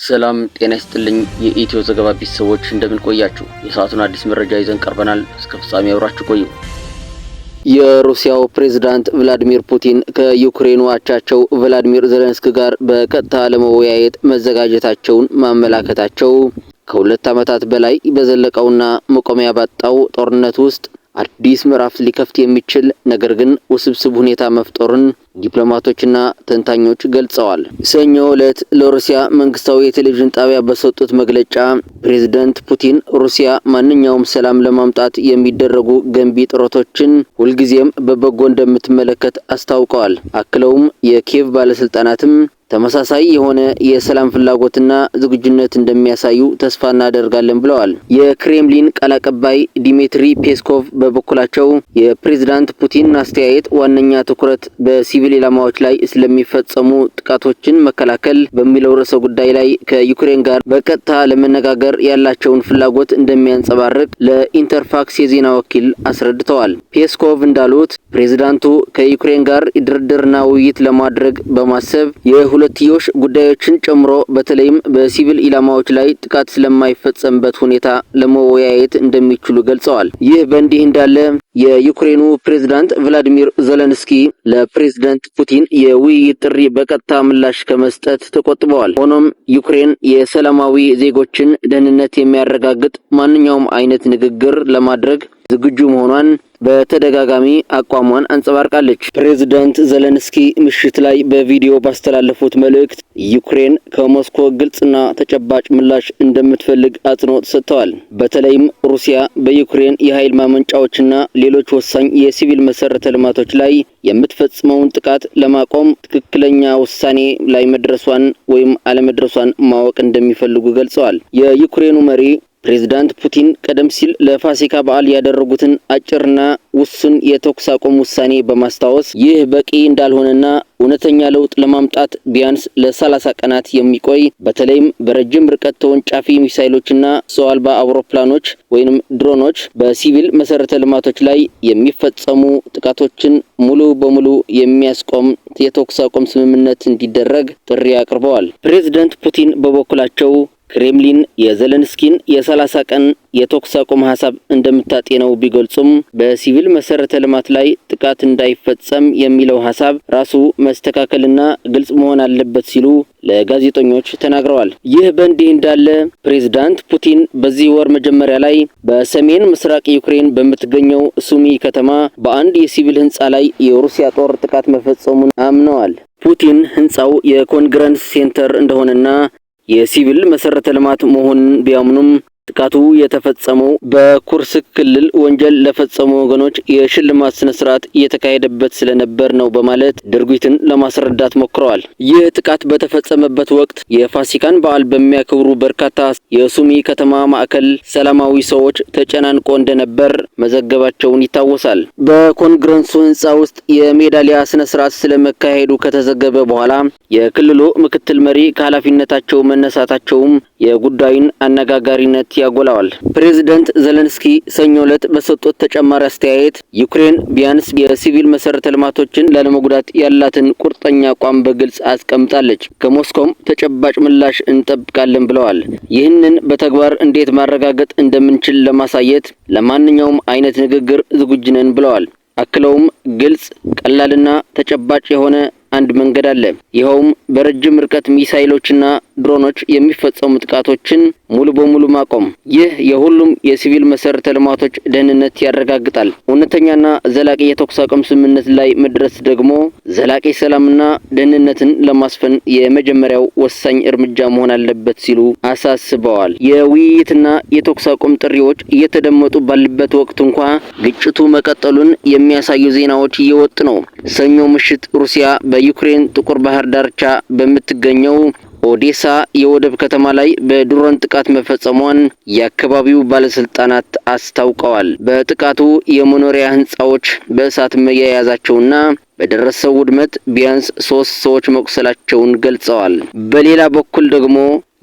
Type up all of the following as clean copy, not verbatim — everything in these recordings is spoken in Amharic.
ሰላም ጤና ይስጥልኝ የኢትዮ ዘገባ ቤተሰቦች እንደምን ቆያችሁ? የሰዓቱን አዲስ መረጃ ይዘን ቀርበናል። እስከ ፍጻሜ አብራችሁ ቆዩ። የሩሲያው ፕሬዝዳንት ቭላዲሚር ፑቲን ከዩክሬኑ አቻቸው ቮሎዲሚር ዜሌንስኪ ጋር በቀጥታ ለመወያየት መዘጋጀታቸውን ማመላከታቸው ከሁለት ዓመታት በላይ በዘለቀውና መቆሚያ ባጣው ጦርነት ውስጥ አዲስ ምዕራፍ ሊከፍት የሚችል ነገር ግን ውስብስብ ሁኔታ መፍጠሩን ዲፕሎማቶችና ተንታኞች ገልጸዋል። ሰኞ ዕለት ለሩሲያ መንግስታዊ የቴሌቪዥን ጣቢያ በሰጡት መግለጫ ፕሬዝዳንት ፑቲን ሩሲያ ማንኛውም ሰላም ለማምጣት የሚደረጉ ገንቢ ጥረቶችን ሁልጊዜም በበጎ እንደምትመለከት አስታውቀዋል። አክለውም የኪየቭ ባለስልጣናትም ተመሳሳይ የሆነ የሰላም ፍላጎትና ዝግጁነት እንደሚያሳዩ ተስፋ እናደርጋለን ብለዋል። የክሬምሊን ቃል አቀባይ ዲሚትሪ ፔስኮቭ በበኩላቸው የፕሬዝዳንት ፑቲን አስተያየት ዋነኛ ትኩረት በሲቪል ኢላማዎች ላይ ስለሚፈጸሙ ጥቃቶችን መከላከል በሚለው ርዕሰ ጉዳይ ላይ ከዩክሬን ጋር በቀጥታ ለመነጋገር ያላቸውን ፍላጎት እንደሚያንጸባርቅ ለኢንተርፋክስ የዜና ወኪል አስረድተዋል። ፔስኮቭ እንዳሉት ፕሬዝዳንቱ ከዩክሬን ጋር ድርድርና ውይይት ለማድረግ በማሰብ የሁለትዮሽ ጉዳዮችን ጨምሮ በተለይም በሲቪል ኢላማዎች ላይ ጥቃት ስለማይፈጸምበት ሁኔታ ለመወያየት እንደሚችሉ ገልጸዋል። ይህ በእንዲህ እንዳለ የዩክሬኑ ፕሬዝዳንት ቮሎዲሚር ዜሌንስኪ ለፕሬዝዳንት ፑቲን የውይይት ጥሪ በቀጥታ ምላሽ ከመስጠት ተቆጥበዋል። ሆኖም ዩክሬን የሰላማዊ ዜጎችን ደህንነት የሚያረጋግጥ ማንኛውም አይነት ንግግር ለማድረግ ዝግጁ መሆኗን በተደጋጋሚ አቋሟን አንጸባርቃለች። ፕሬዝዳንት ዜሌንስኪ ምሽት ላይ በቪዲዮ ባስተላለፉት መልእክት ዩክሬን ከሞስኮ ግልጽና ተጨባጭ ምላሽ እንደምትፈልግ አጽንኦት ሰጥተዋል። በተለይም ሩሲያ በዩክሬን የኃይል ማመንጫዎችና ሌሎች ወሳኝ የሲቪል መሰረተ ልማቶች ላይ የምትፈጽመውን ጥቃት ለማቆም ትክክለኛ ውሳኔ ላይ መድረሷን ወይም አለመድረሷን ማወቅ እንደሚፈልጉ ገልጸዋል። የዩክሬኑ መሪ ፕሬዝዳንት ፑቲን ቀደም ሲል ለፋሲካ በዓል ያደረጉትን አጭርና ውሱን የተኩስ አቁም ውሳኔ በማስታወስ ይህ በቂ እንዳልሆነና እውነተኛ ለውጥ ለማምጣት ቢያንስ ለ30 ቀናት የሚቆይ በተለይም በረጅም ርቀት ተወንጫፊ ሚሳይሎችና ሰው አልባ አውሮፕላኖች ወይንም ድሮኖች በሲቪል መሰረተ ልማቶች ላይ የሚፈጸሙ ጥቃቶችን ሙሉ በሙሉ የሚያስቆም የተኩስ አቁም ስምምነት እንዲደረግ ጥሪ አቅርበዋል። ፕሬዝዳንት ፑቲን በበኩላቸው ክሬምሊን የዜሌንስኪን የ30 ቀን የተኩስ አቁም ሐሳብ እንደምታጤነው ቢገልጹም በሲቪል መሰረተ ልማት ላይ ጥቃት እንዳይፈጸም የሚለው ሐሳብ ራሱ መስተካከልና ግልጽ መሆን አለበት ሲሉ ለጋዜጠኞች ተናግረዋል። ይህ በእንዲህ እንዳለ ፕሬዝዳንት ፑቲን በዚህ ወር መጀመሪያ ላይ በሰሜን ምስራቅ ዩክሬን በምትገኘው ሱሚ ከተማ በአንድ የሲቪል ህንጻ ላይ የሩሲያ ጦር ጥቃት መፈጸሙን አምነዋል። ፑቲን ህንጻው የኮንግረስ ሴንተር እንደሆነና የሲቪል መሰረተ ልማት መሆኑን ቢያምኑም ጥቃቱ የተፈጸመው በኩርስክ ክልል ወንጀል ለፈጸሙ ወገኖች የሽልማት ስነ ስርዓት እየተካሄደበት ስለነበር ነው በማለት ድርጊቱን ለማስረዳት ሞክረዋል። ይህ ጥቃት በተፈጸመበት ወቅት የፋሲካን በዓል በሚያከብሩ በርካታ የሱሚ ከተማ ማዕከል ሰላማዊ ሰዎች ተጨናንቆ እንደነበር መዘገባቸውን ይታወሳል። በኮንግረሱ ህንጻ ውስጥ የሜዳሊያ ስነ ስርዓት ስለመካሄዱ ከተዘገበ በኋላ የክልሉ ምክትል መሪ ከኃላፊነታቸው መነሳታቸውም የጉዳዩን አነጋጋሪነት ያጎላዋል። ፕሬዝዳንት ዜሌንስኪ ሰኞ ዕለት በሰጡት ተጨማሪ አስተያየት ዩክሬን ቢያንስ የሲቪል መሰረተ ልማቶችን ላለመጉዳት ያላትን ቁርጠኛ አቋም በግልጽ አስቀምጣለች። ከሞስኮም ተጨባጭ ምላሽ እንጠብቃለን ብለዋል። ይህንን በተግባር እንዴት ማረጋገጥ እንደምንችል ለማሳየት ለማንኛውም አይነት ንግግር ዝግጁ ነን ብለዋል። አክለውም ግልጽ፣ ቀላልና ተጨባጭ የሆነ አንድ መንገድ አለ። ይኸውም በረጅም ርቀት ሚሳይሎችና ድሮኖች የሚፈጸሙ ጥቃቶችን ሙሉ በሙሉ ማቆም። ይህ የሁሉም የሲቪል መሰረተ ልማቶች ደህንነት ያረጋግጣል። እውነተኛና ዘላቂ የተኩስ አቁም ስምምነት ላይ መድረስ ደግሞ ዘላቂ ሰላምና ደህንነትን ለማስፈን የመጀመሪያው ወሳኝ እርምጃ መሆን አለበት ሲሉ አሳስበዋል። የውይይትና የተኩስ አቁም ጥሪዎች እየተደመጡ ባለበት ወቅት እንኳ ግጭቱ መቀጠሉን የሚያሳዩ ዜናዎች እየወጡ ነው። ሰኞ ምሽት ሩሲያ በዩክሬን ጥቁር ባህር ዳርቻ በምትገኘው ኦዴሳ የወደብ ከተማ ላይ በድሮን ጥቃት መፈጸሟን የአካባቢው ባለስልጣናት አስታውቀዋል። በጥቃቱ የመኖሪያ ህንጻዎች በእሳት መያያዛቸውና በደረሰው ውድመት ቢያንስ 3 ሰዎች መቁሰላቸውን ገልጸዋል። በሌላ በኩል ደግሞ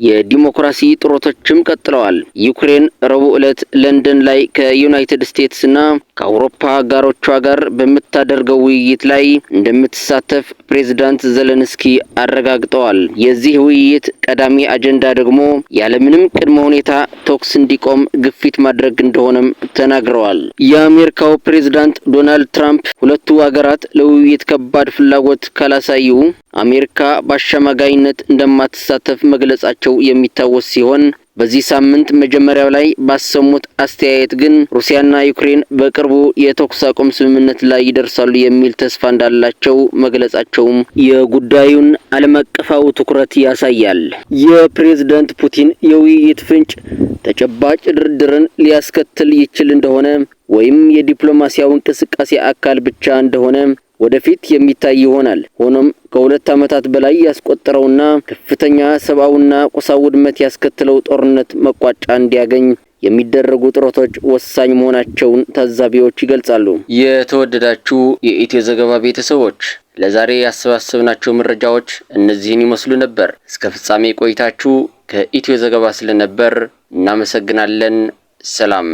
የዲሞክራሲ ጥረቶችም ቀጥለዋል። ዩክሬን ረቡዕ ዕለት ለንደን ላይ ከዩናይትድ ስቴትስ እና ከአውሮፓ አጋሮቿ ጋር በምታደርገው ውይይት ላይ እንደምትሳተፍ ፕሬዝዳንት ዘለንስኪ አረጋግጠዋል። የዚህ ውይይት ቀዳሚ አጀንዳ ደግሞ ያለምንም ቅድመ ሁኔታ ተኩስ እንዲቆም ግፊት ማድረግ እንደሆነም ተናግረዋል። የአሜሪካው ፕሬዝዳንት ዶናልድ ትራምፕ ሁለቱ ሀገራት ለውይይት ከባድ ፍላጎት ካላሳዩ አሜሪካ በአሸማጋይነት እንደማትሳተፍ መግለጻቸው የሚታወስ ሲሆን በዚህ ሳምንት መጀመሪያው ላይ ባሰሙት አስተያየት ግን ሩሲያና ዩክሬን በቅርቡ የተኩስ አቁም ስምምነት ላይ ይደርሳሉ የሚል ተስፋ እንዳላቸው መግለጻቸውም የጉዳዩን ዓለም አቀፋዊ ትኩረት ያሳያል። የፕሬዝዳንት ፑቲን የውይይት ፍንጭ ተጨባጭ ድርድርን ሊያስከትል ይችል እንደሆነ ወይም የዲፕሎማሲያዊ እንቅስቃሴ አካል ብቻ እንደሆነ ወደፊት የሚታይ ይሆናል። ሆኖም ከሁለት ዓመታት በላይ ያስቆጠረውና ከፍተኛ ሰብአዊና ቁሳዊ ውድመት ያስከተለው ጦርነት መቋጫ እንዲያገኝ የሚደረጉ ጥረቶች ወሳኝ መሆናቸውን ታዛቢዎች ይገልጻሉ። የተወደዳችሁ የኢትዮ ዘገባ ቤተሰቦች ለዛሬ ያሰባሰብናቸው መረጃዎች እነዚህን ይመስሉ ነበር። እስከ ፍጻሜ ቆይታችሁ ከኢትዮ ዘገባ ስለነበር እናመሰግናለን። ሰላም።